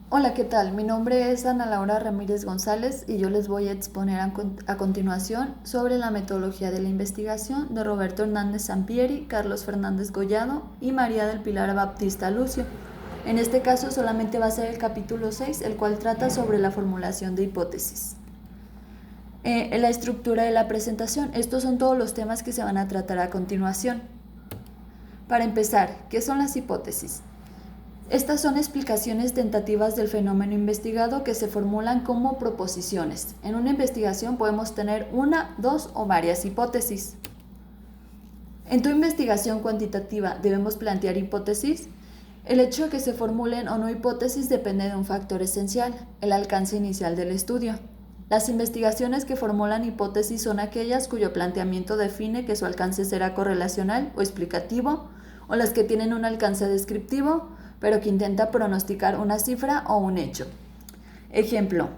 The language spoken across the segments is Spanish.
Hola, ¿qué tal? Mi nombre es Ana Laura Ramírez González y yo les voy a exponer a continuación sobre la metodología de la investigación de Roberto Hernández Sampieri, Carlos Fernández Gollado y María del Pilar Baptista Lucio. En este caso solamente va a ser el capítulo 6, el cual trata sobre la formulación de hipótesis. La estructura de la presentación. Estos son todos los temas que se van a tratar a continuación. Para empezar, ¿qué son las hipótesis? Estas son explicaciones tentativas del fenómeno investigado que se formulan como proposiciones. En una investigación podemos tener una, dos o varias hipótesis. En tu investigación cuantitativa debemos plantear hipótesis. El hecho de que se formulen o no hipótesis depende de un factor esencial, el alcance inicial del estudio. Las investigaciones que formulan hipótesis son aquellas cuyo planteamiento define que su alcance será correlacional o explicativo, o las que tienen un alcance descriptivo, pero que intenta pronosticar una cifra o un hecho. Ejemplo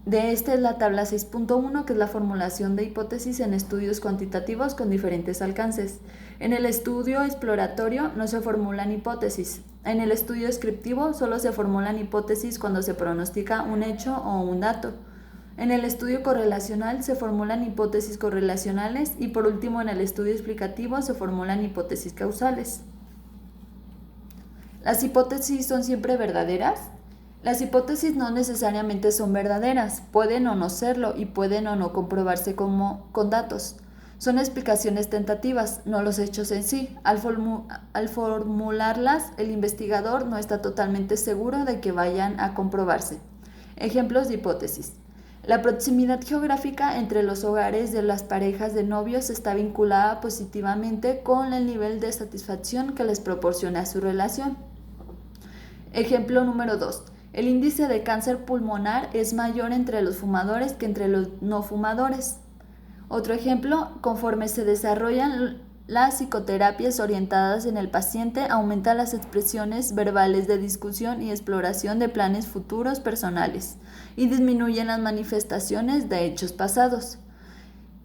de este es la tabla 6.1, que es la formulación de hipótesis en estudios cuantitativos con diferentes alcances. En el estudio exploratorio no se formulan hipótesis. En el estudio descriptivo solo se formulan hipótesis cuando se pronostica un hecho o un dato. En el estudio correlacional se formulan hipótesis correlacionales y por último en el estudio explicativo se formulan hipótesis causales. ¿Las hipótesis son siempre verdaderas? Las hipótesis no necesariamente son verdaderas, pueden o no serlo y pueden o no comprobarse con datos. Son explicaciones tentativas, no los hechos en sí. Al formularlas, el investigador no está totalmente seguro de que vayan a comprobarse. Ejemplos de hipótesis. La proximidad geográfica entre los hogares de las parejas de novios está vinculada positivamente con el nivel de satisfacción que les proporciona su relación. Ejemplo número 2. El índice de cáncer pulmonar es mayor entre los fumadores que entre los no fumadores. Otro ejemplo, conforme se desarrollan las psicoterapias orientadas en el paciente, aumentan las expresiones verbales de discusión y exploración de planes futuros personales y disminuyen las manifestaciones de hechos pasados.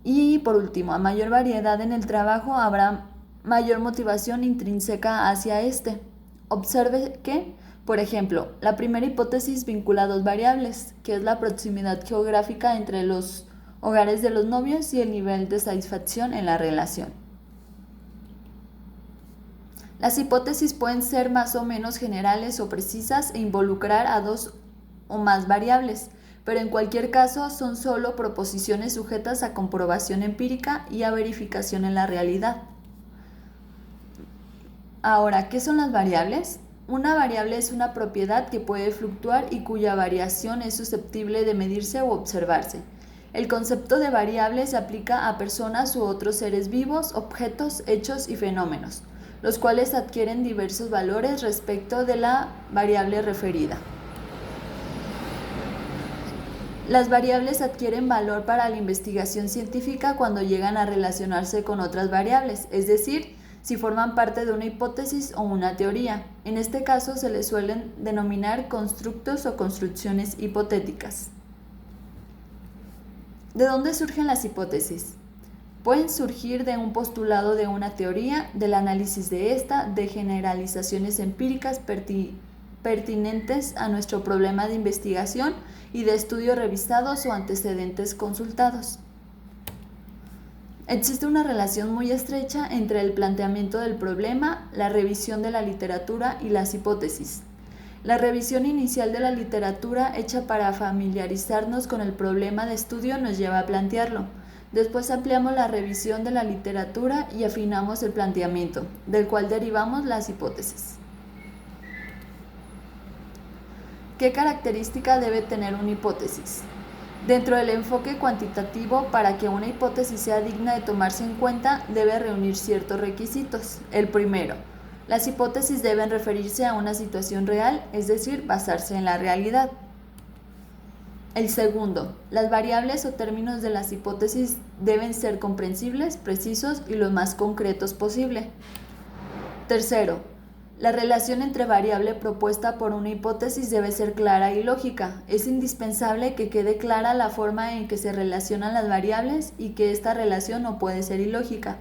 Y por último, a mayor variedad en el trabajo habrá mayor motivación intrínseca hacia este. Observe que, por ejemplo, la primera hipótesis vincula dos variables, que es la proximidad geográfica entre los hogares de los novios y el nivel de satisfacción en la relación. Las hipótesis pueden ser más o menos generales o precisas e involucrar a dos o más variables, pero en cualquier caso son solo proposiciones sujetas a comprobación empírica y a verificación en la realidad. Ahora, ¿qué son las variables? Una variable es una propiedad que puede fluctuar y cuya variación es susceptible de medirse o observarse. El concepto de variable se aplica a personas u otros seres vivos, objetos, hechos y fenómenos, los cuales adquieren diversos valores respecto de la variable referida. Las variables adquieren valor para la investigación científica cuando llegan a relacionarse con otras variables, es decir, si forman parte de una hipótesis o una teoría. En este caso se les suelen denominar constructos o construcciones hipotéticas. ¿De dónde surgen las hipótesis? Pueden surgir de un postulado de una teoría, del análisis de esta, de generalizaciones empíricas pertinentes a nuestro problema de investigación y de estudios revisados o antecedentes consultados. Existe una relación muy estrecha entre el planteamiento del problema, la revisión de la literatura y las hipótesis. La revisión inicial de la literatura hecha para familiarizarnos con el problema de estudio nos lleva a plantearlo. Después ampliamos la revisión de la literatura y afinamos el planteamiento, del cual derivamos las hipótesis. ¿Qué característica debe tener una hipótesis? Dentro del enfoque cuantitativo, para que una hipótesis sea digna de tomarse en cuenta, debe reunir ciertos requisitos. El primero, las hipótesis deben referirse a una situación real, es decir, basarse en la realidad. El segundo, las variables o términos de las hipótesis deben ser comprensibles, precisos y lo más concretos posible. Tercero, la relación entre variable propuesta por una hipótesis debe ser clara y lógica. Es indispensable que quede clara la forma en que se relacionan las variables y que esta relación no puede ser ilógica.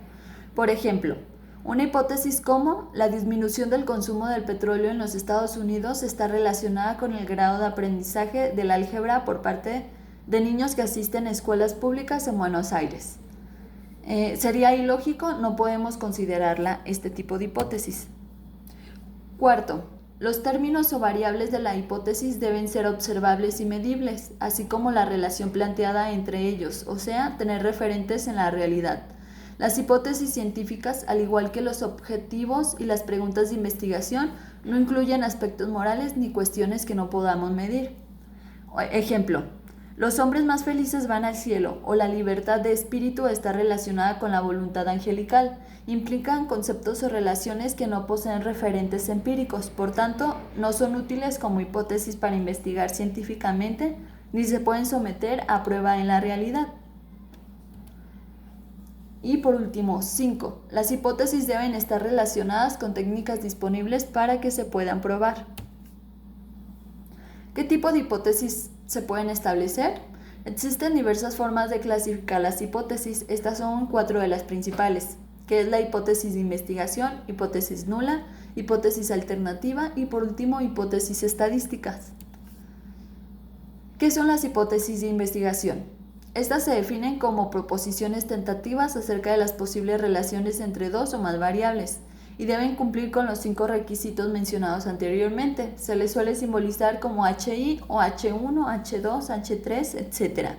Por ejemplo, Una hipótesis como la disminución del consumo del petróleo en los Estados Unidos está relacionada con el grado de aprendizaje del álgebra por parte de niños que asisten a escuelas públicas en Buenos Aires. Sería ilógico, no podemos considerarla este tipo de hipótesis. Cuarto, los términos o variables de la hipótesis deben ser observables y medibles, así como la relación planteada entre ellos, o sea, tener referentes en la realidad. Las hipótesis científicas, al igual que los objetivos y las preguntas de investigación, no incluyen aspectos morales ni cuestiones que no podamos medir. Ejemplo, los hombres más felices van al cielo, o la libertad de espíritu está relacionada con la voluntad angelical. Implican conceptos o relaciones que no poseen referentes empíricos, por tanto, no son útiles como hipótesis para investigar científicamente, ni se pueden someter a prueba en la realidad. Y por último, 5. Las hipótesis deben estar relacionadas con técnicas disponibles para que se puedan probar. ¿Qué tipo de hipótesis se pueden establecer? Existen diversas formas de clasificar las hipótesis. Estas son 4 de las principales, que es la hipótesis de investigación, hipótesis nula, hipótesis alternativa y por último, hipótesis estadísticas. ¿Qué son las hipótesis de investigación? Estas se definen como proposiciones tentativas acerca de las posibles relaciones entre dos o más variables y deben cumplir con los 5 requisitos mencionados anteriormente. Se les suele simbolizar como HI o H1, H2, H3, etc.,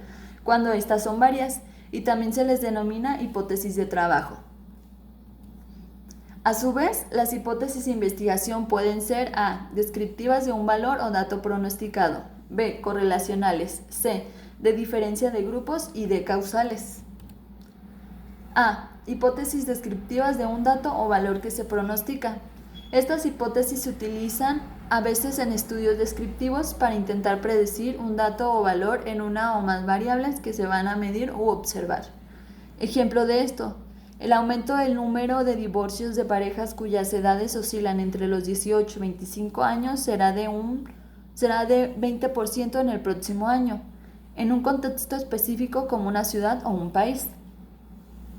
cuando estas son varias, y también se les denomina hipótesis de trabajo. A su vez, las hipótesis de investigación pueden ser A. Descriptivas de un valor o dato pronosticado, B. Correlacionales, C. De diferencia de grupos y D. Causales. A. Hipótesis descriptivas de un dato o valor que se pronostica. Estas hipótesis se utilizan a veces en estudios descriptivos para intentar predecir un dato o valor en una o más variables que se van a medir u observar. Ejemplo de esto: el aumento del número de divorcios de parejas cuyas edades oscilan entre los 18 y 25 años será de 20% en el próximo año, en un contexto específico como una ciudad o un país.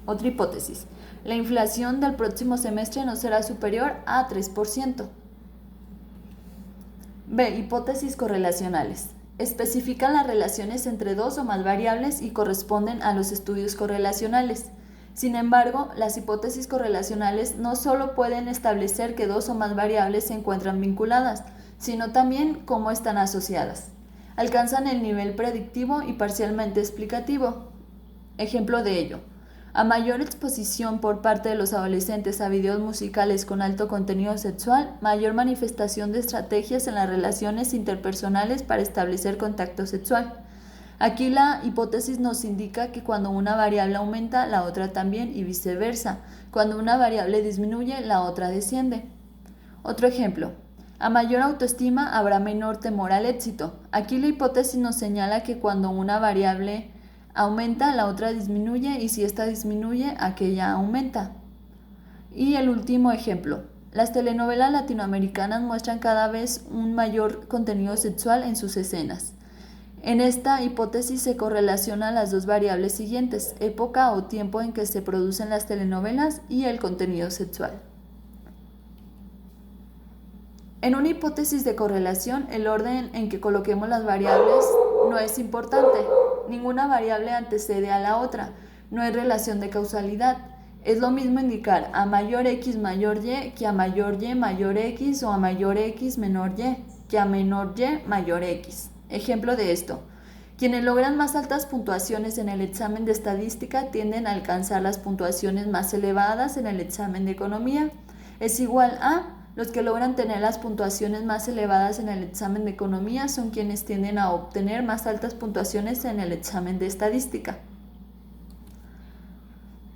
Otra hipótesis: la inflación del próximo semestre no será superior a 3%. B. Hipótesis correlacionales. Especifican las relaciones entre dos o más variables y corresponden a los estudios correlacionales. Sin embargo, las hipótesis correlacionales no solo pueden establecer que dos o más variables se encuentran vinculadas, sino también cómo están asociadas. Alcanzan el nivel predictivo y parcialmente explicativo. Ejemplo de ello: a mayor exposición por parte de los adolescentes a videos musicales con alto contenido sexual, mayor manifestación de estrategias en las relaciones interpersonales para establecer contacto sexual. Aquí la hipótesis nos indica que cuando una variable aumenta, la otra también y viceversa. Cuando una variable disminuye, la otra desciende. Otro ejemplo: a mayor autoestima habrá menor temor al éxito. Aquí la hipótesis nos señala que cuando una variable aumenta, la otra disminuye y si esta disminuye, aquella aumenta. Y el último ejemplo: las telenovelas latinoamericanas muestran cada vez un mayor contenido sexual en sus escenas. En esta hipótesis se correlacionan las dos variables siguientes: época o tiempo en que se producen las telenovelas y el contenido sexual. En una hipótesis de correlación, el orden en que coloquemos las variables no es importante. Ninguna variable antecede a la otra. No hay relación de causalidad. Es lo mismo indicar a mayor X mayor Y que a mayor Y mayor X o a mayor X menor Y que a menor Y mayor X. Ejemplo de esto: quienes logran más altas puntuaciones en el examen de estadística tienden a alcanzar las puntuaciones más elevadas en el examen de economía. Es igual a: los que logran tener las puntuaciones más elevadas en el examen de economía son quienes tienden a obtener más altas puntuaciones en el examen de estadística.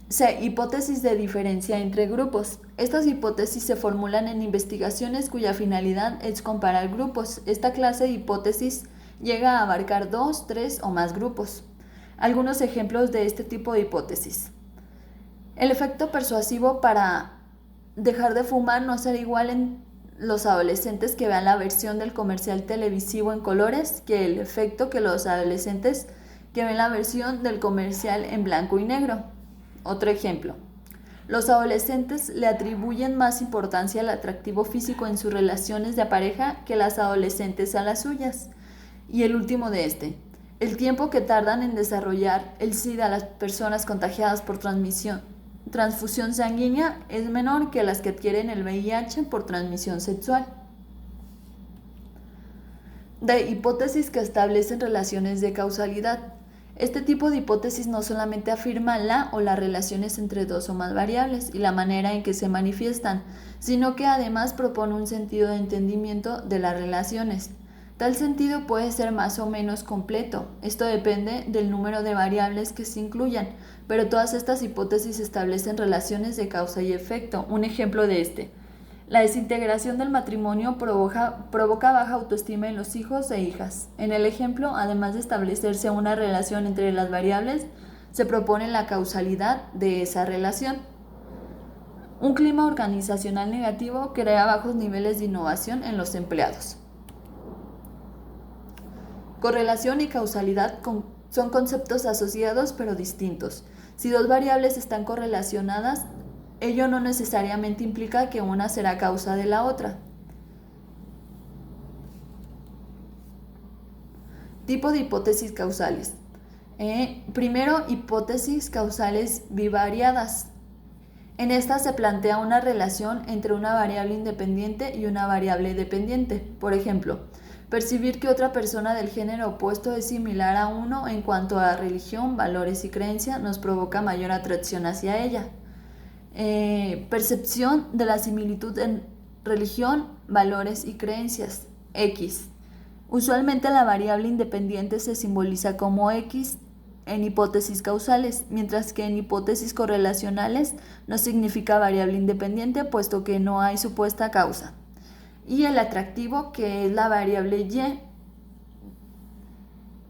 C. Hipótesis de diferencia entre grupos. Estas hipótesis se formulan en investigaciones cuya finalidad es comparar grupos. Esta clase de hipótesis llega a abarcar 2, 3 o más grupos. Algunos ejemplos de este tipo de hipótesis: el efecto persuasivo para dejar de fumar no será igual en los adolescentes que vean la versión del comercial televisivo en colores que el efecto que los adolescentes que ven la versión del comercial en blanco y negro. Otro ejemplo: Los adolescentes le atribuyen más importancia al atractivo físico en sus relaciones de pareja que las adolescentes a las suyas. Y el último de este. El tiempo que tardan en desarrollar el SIDA a las personas contagiadas por transfusión sanguínea es menor que las que adquieren el VIH por transmisión sexual. De hipótesis que establecen relaciones de causalidad. Este tipo de hipótesis no solamente afirma la o las relaciones entre dos o más variables y la manera en que se manifiestan, sino que además propone un sentido de entendimiento de las relaciones. Tal sentido puede ser más o menos completo. Esto depende del número de variables que se incluyan, pero todas estas hipótesis establecen relaciones de causa y efecto. Un ejemplo de este. La desintegración del matrimonio provoca baja autoestima en los hijos e hijas. En el ejemplo, además de establecerse una relación entre las variables, se propone la causalidad de esa relación. Un clima organizacional negativo crea bajos niveles de innovación en los empleados. Correlación y causalidad son conceptos asociados pero distintos. Si dos variables están correlacionadas, ello no necesariamente implica que una será causa de la otra. Tipo de hipótesis causales. Primero, hipótesis causales bivariadas. En esta se plantea una relación entre una variable independiente y una variable dependiente. Por ejemplo, percibir que otra persona del género opuesto es similar a uno en cuanto a religión, valores y creencia nos provoca mayor atracción hacia ella. Percepción de la similitud en religión, valores y creencias. X. Usualmente la variable independiente se simboliza como X en hipótesis causales, mientras que en hipótesis correlacionales no significa variable independiente, puesto que no hay supuesta causa. Y el atractivo, que es la variable Y,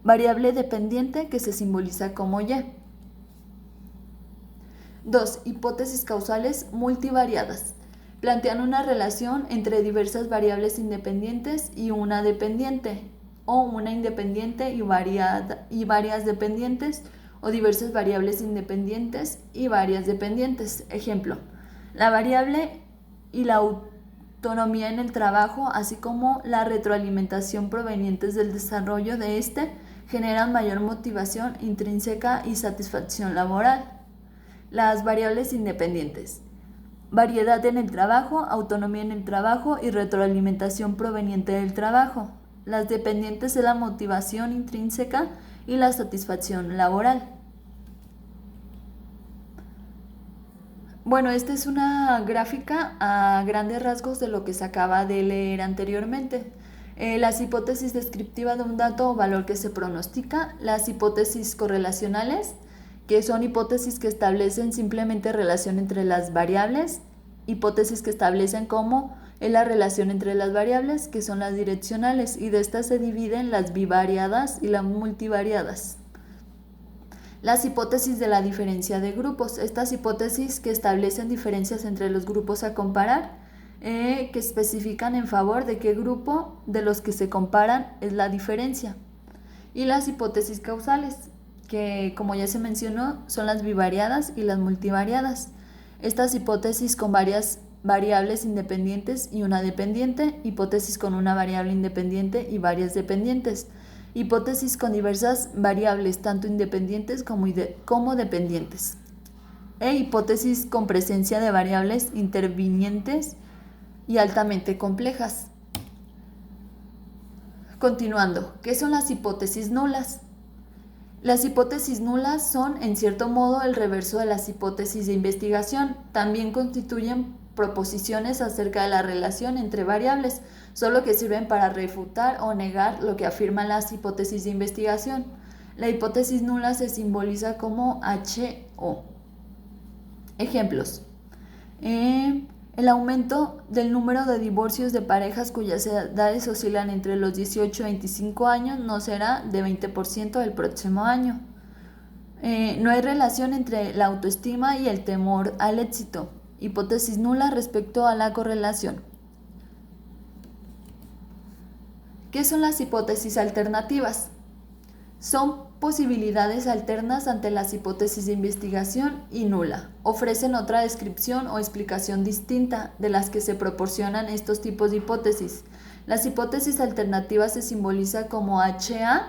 variable dependiente que se simboliza como Y. 2. Hipótesis causales multivariadas. Plantean una relación entre diversas variables independientes y una dependiente, o una independiente y varias dependientes, o diversas variables independientes y varias dependientes. Ejemplo, la variable y la autonomía en el trabajo, así como la retroalimentación provenientes del desarrollo de este, generan mayor motivación intrínseca y satisfacción laboral. Las variables independientes. Variedad en el trabajo, autonomía en el trabajo y retroalimentación proveniente del trabajo. Las dependientes es la motivación intrínseca y la satisfacción laboral. Bueno, esta es una gráfica a grandes rasgos de lo que se acaba de leer anteriormente. Las hipótesis descriptivas de un dato o valor que se pronostica, las hipótesis correlacionales, que son hipótesis que establecen simplemente relación entre las variables, hipótesis que establecen cómo es la relación entre las variables, que son las direccionales, y de estas se dividen las bivariadas y las multivariadas. Las hipótesis de la diferencia de grupos, estas hipótesis que establecen diferencias entre los grupos a comparar, que especifican en favor de qué grupo de los que se comparan es la diferencia. Y las hipótesis causales, que como ya se mencionó, son las bivariadas y las multivariadas. Estas hipótesis con varias variables independientes y una dependiente, hipótesis con una variable independiente y varias dependientes, hipótesis con diversas variables tanto independientes como dependientes, e hipótesis con presencia de variables intervinientes y altamente complejas. Continuando, ¿qué son las hipótesis nulas? Las hipótesis nulas son, en cierto modo, el reverso de las hipótesis de investigación. También constituyen proposiciones acerca de la relación entre variables, solo que sirven para refutar o negar lo que afirman las hipótesis de investigación. La hipótesis nula se simboliza como HO. Ejemplos. El aumento del número de divorcios de parejas cuyas edades oscilan entre los 18 y 25 años no será de 20% el próximo año. No hay relación entre la autoestima y el temor al éxito. Hipótesis nula respecto a la correlación. ¿Qué son las hipótesis alternativas? Son posibilidades alternas ante las hipótesis de investigación y nula. Ofrecen otra descripción o explicación distinta de las que se proporcionan estos tipos de hipótesis. Las hipótesis alternativas se simbolizan como HA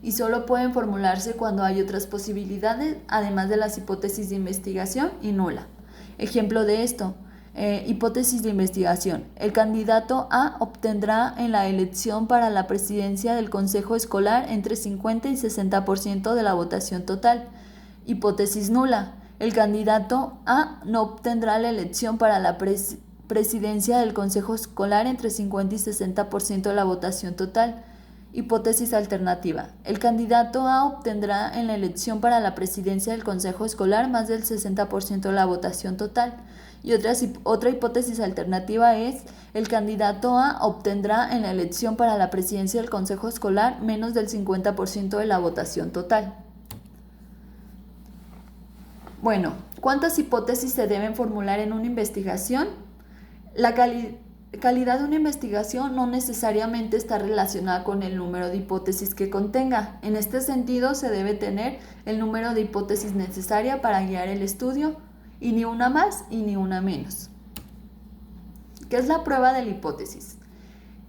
y solo pueden formularse cuando hay otras posibilidades, además de las hipótesis de investigación y nula. Ejemplo de esto, hipótesis de investigación. El candidato A obtendrá en la elección para la presidencia del consejo escolar entre 50 y 60% de la votación total. Hipótesis nula. El candidato A no obtendrá la elección para la presidencia del consejo escolar entre 50 y 60% de la votación total. Hipótesis alternativa. El candidato A obtendrá en la elección para la presidencia del consejo escolar más del 60% de la votación total. Y otra hipótesis alternativa es: el candidato A obtendrá en la elección para la presidencia del consejo escolar menos del 50% de la votación total. Bueno, ¿cuántas hipótesis se deben formular en una investigación? La calidad de una investigación no necesariamente está relacionada con el número de hipótesis que contenga. En este sentido, se debe tener el número de hipótesis necesaria para guiar el estudio, y ni una más y ni una menos. ¿Qué es la prueba de la hipótesis?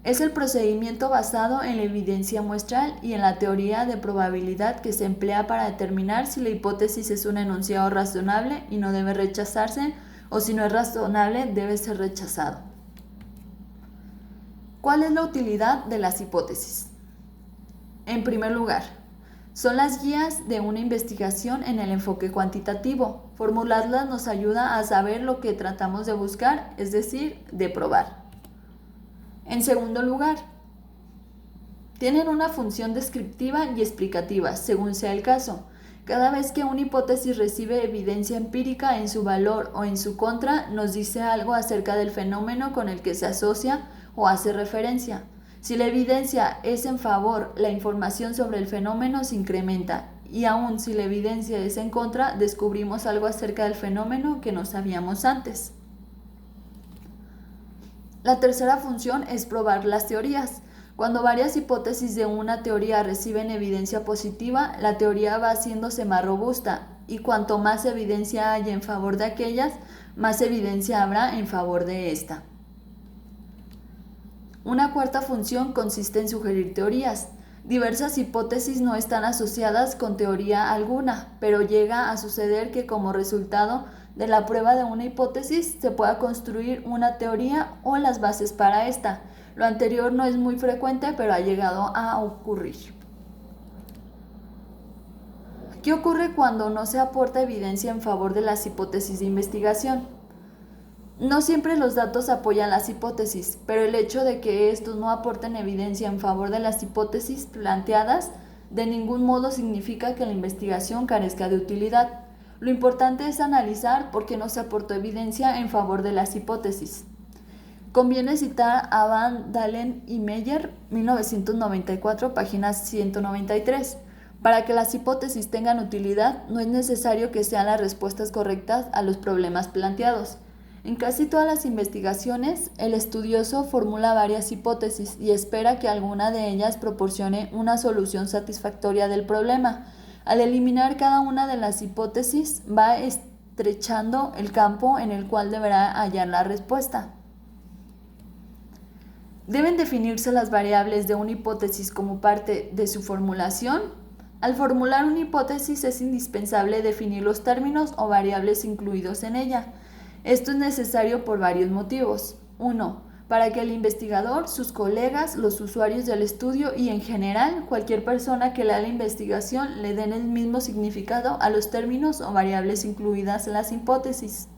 Es el procedimiento basado en la evidencia muestral y en la teoría de probabilidad que se emplea para determinar si la hipótesis es un enunciado razonable y no debe rechazarse, o si no es razonable, debe ser rechazado. ¿Cuál es la utilidad de las hipótesis? En primer lugar, son las guías de una investigación en el enfoque cuantitativo. Formularlas nos ayuda a saber lo que tratamos de buscar, es decir, de probar. En segundo lugar, tienen una función descriptiva y explicativa, según sea el caso. Cada vez que una hipótesis recibe evidencia empírica en su valor o en su contra, nos dice algo acerca del fenómeno con el que se asocia o hace referencia. Si la evidencia es en favor, la información sobre el fenómeno se incrementa, y aun si la evidencia es en contra, descubrimos algo acerca del fenómeno que no sabíamos antes. La tercera función es probar las teorías. Cuando varias hipótesis de una teoría reciben evidencia positiva, la teoría va haciéndose más robusta, y cuanto más evidencia haya en favor de aquellas, más evidencia habrá en favor de esta. Una cuarta función consiste en sugerir teorías. Diversas hipótesis no están asociadas con teoría alguna, pero llega a suceder que como resultado de la prueba de una hipótesis se pueda construir una teoría o las bases para esta. Lo anterior no es muy frecuente, pero ha llegado a ocurrir. ¿Qué ocurre cuando no se aporta evidencia en favor de las hipótesis de investigación? No siempre los datos apoyan las hipótesis, pero el hecho de que estos no aporten evidencia en favor de las hipótesis planteadas de ningún modo significa que la investigación carezca de utilidad. Lo importante es analizar por qué no se aportó evidencia en favor de las hipótesis. Conviene citar a Van Dalen y Meyer, 1994, página 193. Para que las hipótesis tengan utilidad, no es necesario que sean las respuestas correctas a los problemas planteados. En casi todas las investigaciones, el estudioso formula varias hipótesis y espera que alguna de ellas proporcione una solución satisfactoria del problema. Al eliminar cada una de las hipótesis, va estrechando el campo en el cual deberá hallar la respuesta. ¿Deben definirse las variables de una hipótesis como parte de su formulación? Al formular una hipótesis es indispensable definir los términos o variables incluidos en ella. Esto es necesario por varios motivos. 1. Para que el investigador, sus colegas, los usuarios del estudio y en general cualquier persona que lea la investigación le den el mismo significado a los términos o variables incluidas en las hipótesis.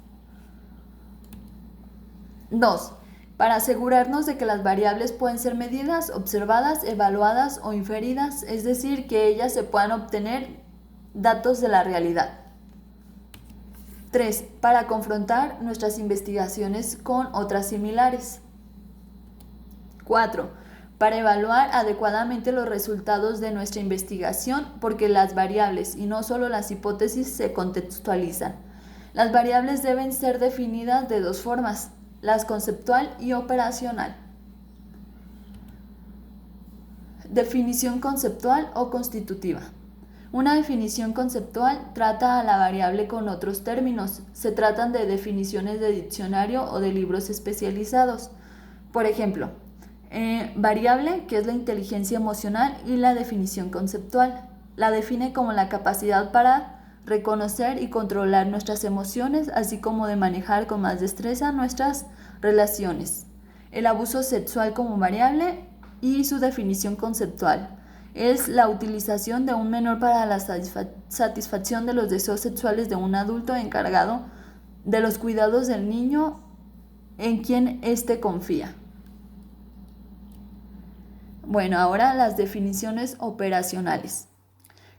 2. Para asegurarnos de que las variables pueden ser medidas, observadas, evaluadas o inferidas, es decir, que ellas se puedan obtener datos de la realidad. 3. Para confrontar nuestras investigaciones con otras similares. 4. Para evaluar adecuadamente los resultados de nuestra investigación, porque las variables y no solo las hipótesis se contextualizan. Las variables deben ser definidas de dos formas: las conceptual y operacional. Definición conceptual o constitutiva. Una definición conceptual trata a la variable con otros términos. Se tratan de definiciones de diccionario o de libros especializados. Por ejemplo, variable, que es la inteligencia emocional, y la definición conceptual. La define como la capacidad para reconocer y controlar nuestras emociones, así como de manejar con más destreza nuestras relaciones. El abuso sexual como variable y su definición conceptual es la utilización de un menor para la satisfacción de los deseos sexuales de un adulto encargado de los cuidados del niño en quien éste confía. Bueno, ahora las definiciones operacionales.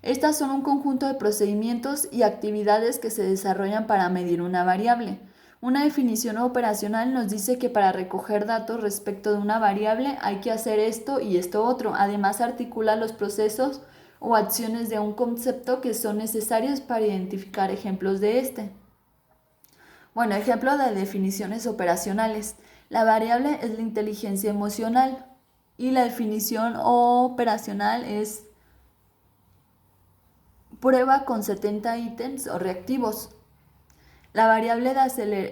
Estas son un conjunto de procedimientos y actividades que se desarrollan para medir una variable. Una definición operacional nos dice que para recoger datos respecto de una variable hay que hacer esto y esto otro. Además, articula los procesos o acciones de un concepto que son necesarios para identificar ejemplos de este. Bueno, ejemplo de definiciones operacionales. La variable es la inteligencia emocional y la definición operacional es prueba con 70 ítems o reactivos. La variable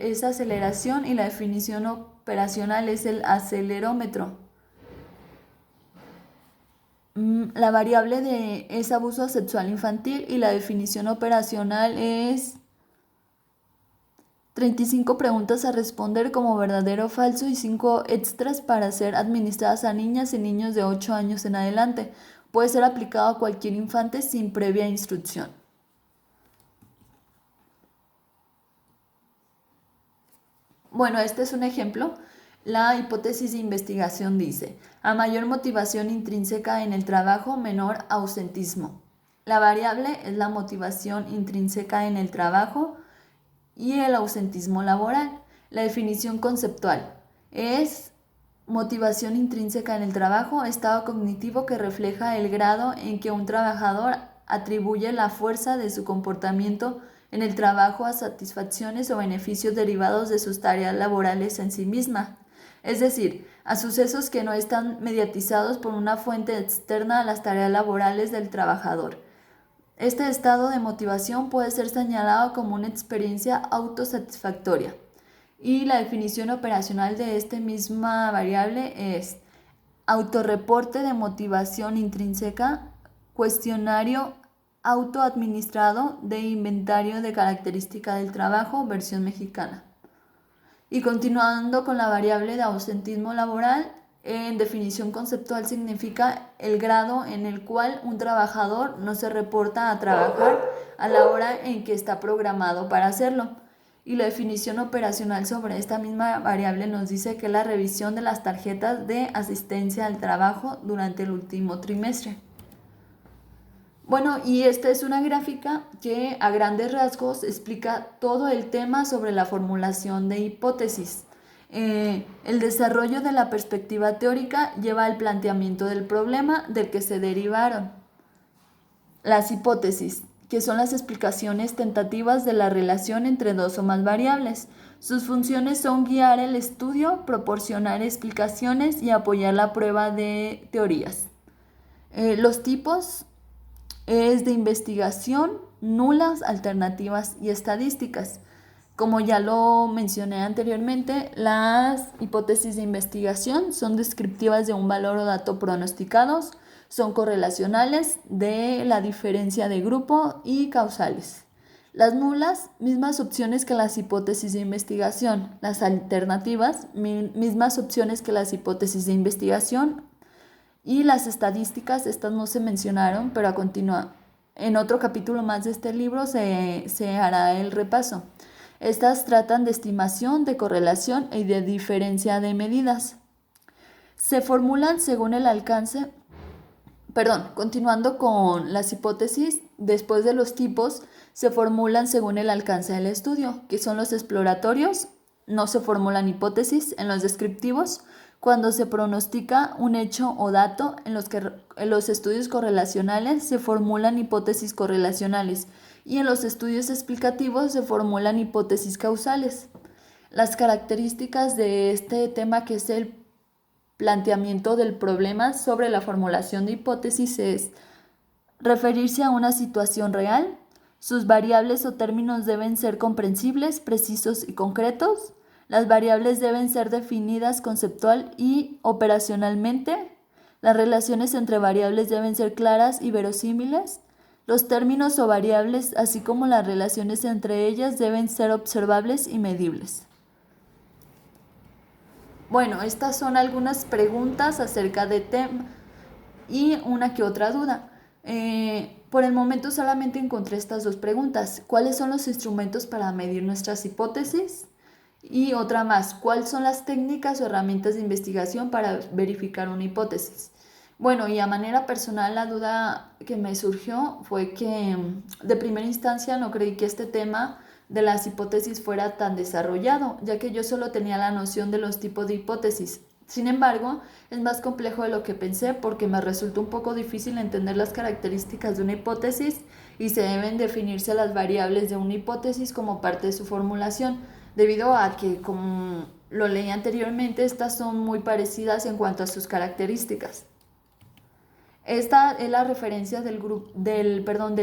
es aceleración y la definición operacional es el acelerómetro. La variable es abuso sexual infantil y la definición operacional es 35 preguntas a responder como verdadero o falso y 5 extras para ser administradas a niñas y niños de 8 años en adelante. Puede ser aplicado a cualquier infante sin previa instrucción. Bueno, este es un ejemplo. La hipótesis de investigación dice: a mayor motivación intrínseca en el trabajo, menor ausentismo. La variable es la motivación intrínseca en el trabajo y el ausentismo laboral. La definición conceptual es motivación intrínseca en el trabajo, estado cognitivo que refleja el grado en que un trabajador atribuye la fuerza de su comportamiento en el trabajo a satisfacciones o beneficios derivados de sus tareas laborales en sí misma, es decir, a sucesos que no están mediatizados por una fuente externa a las tareas laborales del trabajador. Este estado de motivación puede ser señalado como una experiencia autosatisfactoria. Y la definición operacional de esta misma variable es autorreporte de motivación intrínseca, cuestionario autoadministrado de inventario de característica del trabajo, versión mexicana. Y continuando con la variable de ausentismo laboral, en definición conceptual significa el grado en el cual un trabajador no se reporta a trabajar a la hora en que está programado para hacerlo. Y la definición operacional sobre esta misma variable nos dice que es la revisión de las tarjetas de asistencia al trabajo durante el último trimestre. Bueno, y esta es una gráfica que a grandes rasgos explica todo el tema sobre la formulación de hipótesis. El desarrollo de la perspectiva teórica lleva al planteamiento del problema del que se derivaron las hipótesis, que son las explicaciones tentativas de la relación entre dos o más variables. Sus funciones son guiar el estudio, proporcionar explicaciones y apoyar la prueba de teorías. Los tipos es de investigación, nulas, alternativas y estadísticas. Como ya lo mencioné anteriormente, las hipótesis de investigación son descriptivas de un valor o dato pronosticados, son correlacionales de la diferencia de grupo y causales. Las nulas, mismas opciones que las hipótesis de investigación. Las alternativas, mismas opciones que las hipótesis de investigación. Y las estadísticas, estas no se mencionaron, pero a continuación, en otro capítulo más de este libro se hará el repaso. Estas tratan de estimación, de correlación y de diferencia de medidas. Se formulan según el alcance. Continuando con las hipótesis, después de los tipos, se formulan según el alcance del estudio, que son los exploratorios. No se formulan hipótesis en los descriptivos. Cuando se pronostica un hecho o dato, en los estudios correlacionales se formulan hipótesis correlacionales y en los estudios explicativos se formulan hipótesis causales. Las características de este tema, que es el planteamiento del problema sobre la formulación de hipótesis, es referirse a una situación real. Sus variables o términos deben ser comprensibles, precisos y concretos. Las variables deben ser definidas conceptual y operacionalmente. Las relaciones entre variables deben ser claras y verosímiles. Los términos o variables, así como las relaciones entre ellas, deben ser observables y medibles. Bueno, estas son algunas preguntas acerca del tema y una que otra duda. Por el momento solamente encontré estas dos preguntas. ¿Cuáles son los instrumentos para medir nuestras hipótesis? Y otra más, ¿cuáles son las técnicas o herramientas de investigación para verificar una hipótesis? Bueno, y a manera personal la duda que me surgió fue que de primera instancia no creí que este tema de las hipótesis fuera tan desarrollado, ya que yo solo tenía la noción de los tipos de hipótesis. Sin embargo, es más complejo de lo que pensé porque me resultó un poco difícil entender las características de una hipótesis y se deben definirse las variables de una hipótesis como parte de su formulación, debido a que, como lo leí anteriormente, estas son muy parecidas en cuanto a sus características. Esta es la referencia del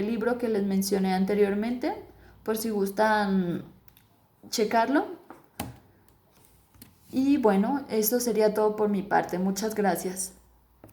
libro que les mencioné anteriormente, por si gustan checarlo. Y bueno, eso sería todo por mi parte. Muchas gracias.